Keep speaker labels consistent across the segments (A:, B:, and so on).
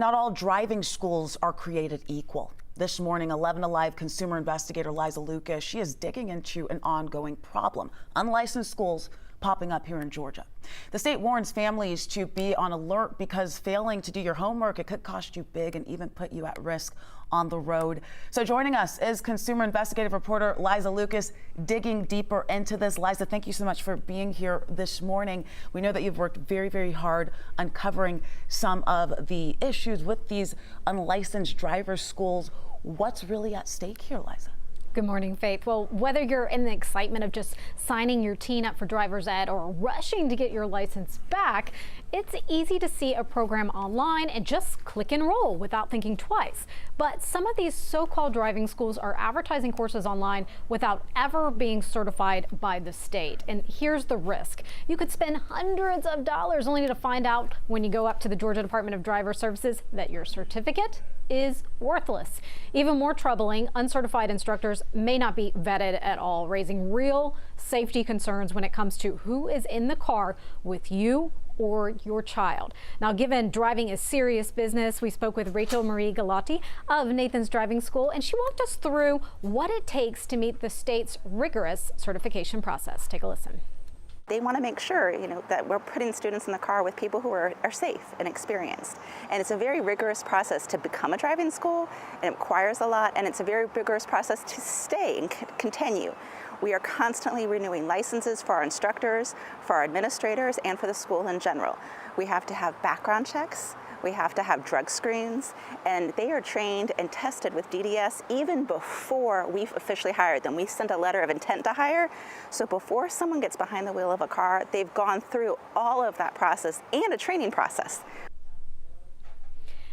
A: Not all driving schools are created equal. This morning, 11Alive consumer investigator Liza Lucas, she is digging into an ongoing problem: unlicensed schools popping up here in Georgia. The state warns families to be on alert because failing to do your homework, it could cost you big and even put you at risk on the road. So joining us is consumer investigative reporter Liza Lucas, digging deeper into this. Liza, thank you so much for being here this morning. We know that you've worked very, very hard uncovering some of the issues with these unlicensed driver schools. What's really at stake here, Liza?
B: Good morning, Faith. Well, whether you're in the excitement of just signing your teen up for driver's ed or rushing to get your license back, it's easy to see a program online and just click enroll without thinking twice. But some of these so-called driving schools are advertising courses online without ever being certified by the state. And here's the risk. You could spend hundreds of dollars only to find out when you go up to the Georgia Department of Driver Services that your certificate is worthless. Even more troubling, uncertified instructors may not be vetted at all, raising real safety concerns when it comes to who is in the car with you or your child. Now, given driving is serious business, we spoke with Rachel Marie Galati of Nathan's Driving School, and she walked us through what it takes to meet the state's rigorous certification process. Take a listen.
C: They want to make sure, that we're putting students in the car with people who are safe and experienced. And it's a very rigorous process to become a driving school, and it requires a lot, and it's a very rigorous process to stay and continue. We are constantly renewing licenses for our instructors, for our administrators, and for the school in general. We have to have background checks. We have to have drug screens, and they are trained and tested with DDS even before we've officially hired them. We send a letter of intent to hire, so before someone gets behind the wheel of a car, they've gone through all of that process and a training process.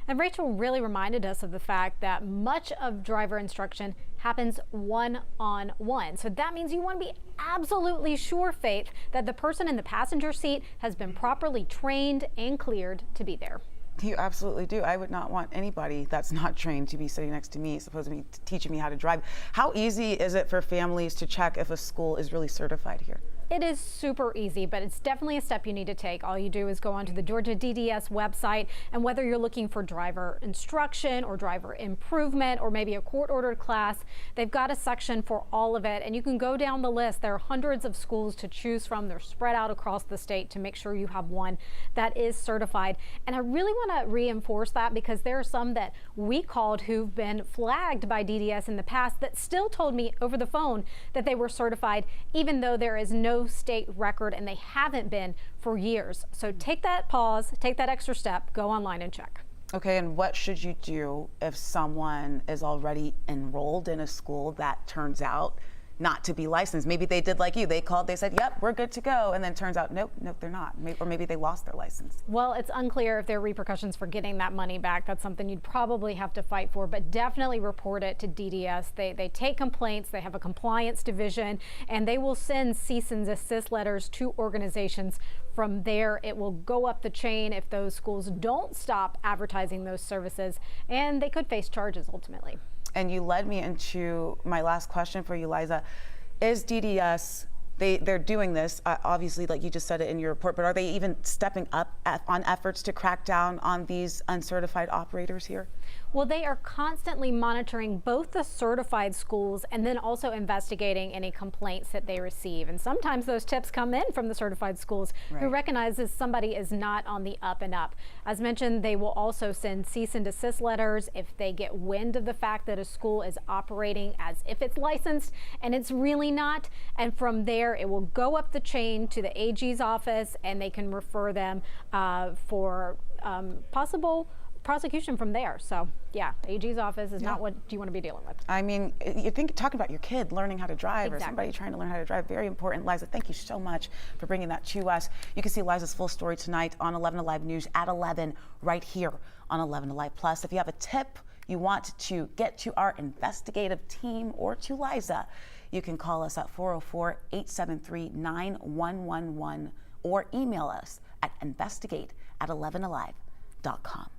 B: And Rachel really reminded us of the fact that much of driver instruction happens one-on-one. So that means you want to be absolutely sure, Faith, that the person in the passenger seat has been properly trained and cleared to be there.
A: You absolutely do. I would not want anybody that's not trained to be sitting next to me, supposed to be teaching me how to drive. How easy is it for families to check if a school is really certified here?
B: It is super easy, but it's definitely a step you need to take. All you do is go onto the Georgia DDS website, and whether you're looking for driver instruction or driver improvement or maybe a court-ordered class, they've got a section for all of it, and you can go down the list. There are hundreds of schools to choose from. They're spread out across the state to make sure you have one that is certified. And I really want to reinforce that because there are some that we called who've been flagged by DDS in the past that still told me over the phone that they were certified, even though there is no state record and they haven't been for years. So take that pause, take that extra step, go online and check.
A: Okay, and what should you do if someone is already enrolled in a school that turns out not to be licensed? Maybe they did like you. They called, they said, yep, we're good to go. And then turns out, nope, they're not. Or maybe they lost their license.
B: Well, it's unclear if there are repercussions for getting that money back. That's something you'd probably have to fight for, but definitely report it to DDS. They take complaints. They have a compliance division, and they will send cease and desist letters to organizations. From there, it will go up the chain if those schools don't stop advertising those services, and they could face charges ultimately.
A: And you led me into my last question for you, Liza. Is DDS, they're doing this, obviously, like you just said it in your report, but are they even stepping up on efforts to crack down on these uncertified operators here?
B: Well, they are constantly monitoring both the certified schools and then also investigating any complaints that they receive. And sometimes those tips come in from the certified schools who recognizes somebody is not on the up and up. As mentioned, they will also send cease and desist letters if they get wind of the fact that a school is operating as if it's licensed and it's really not. And from there, it will go up the chain to the AG's office and they can refer them for possible prosecution from there. So yeah, AG's office is not what you want to be dealing with.
A: I mean, you think talking about your kid learning how to drive or somebody trying to learn how to drive, very important. Liza, thank you so much for bringing that to us. You can see Liza's full story tonight on 11Alive News at 11 right here on 11Alive Plus. If you have a tip you want to get to our investigative team or to Liza, you can call us at 404-873-9111 or email us at investigate@11alive.com.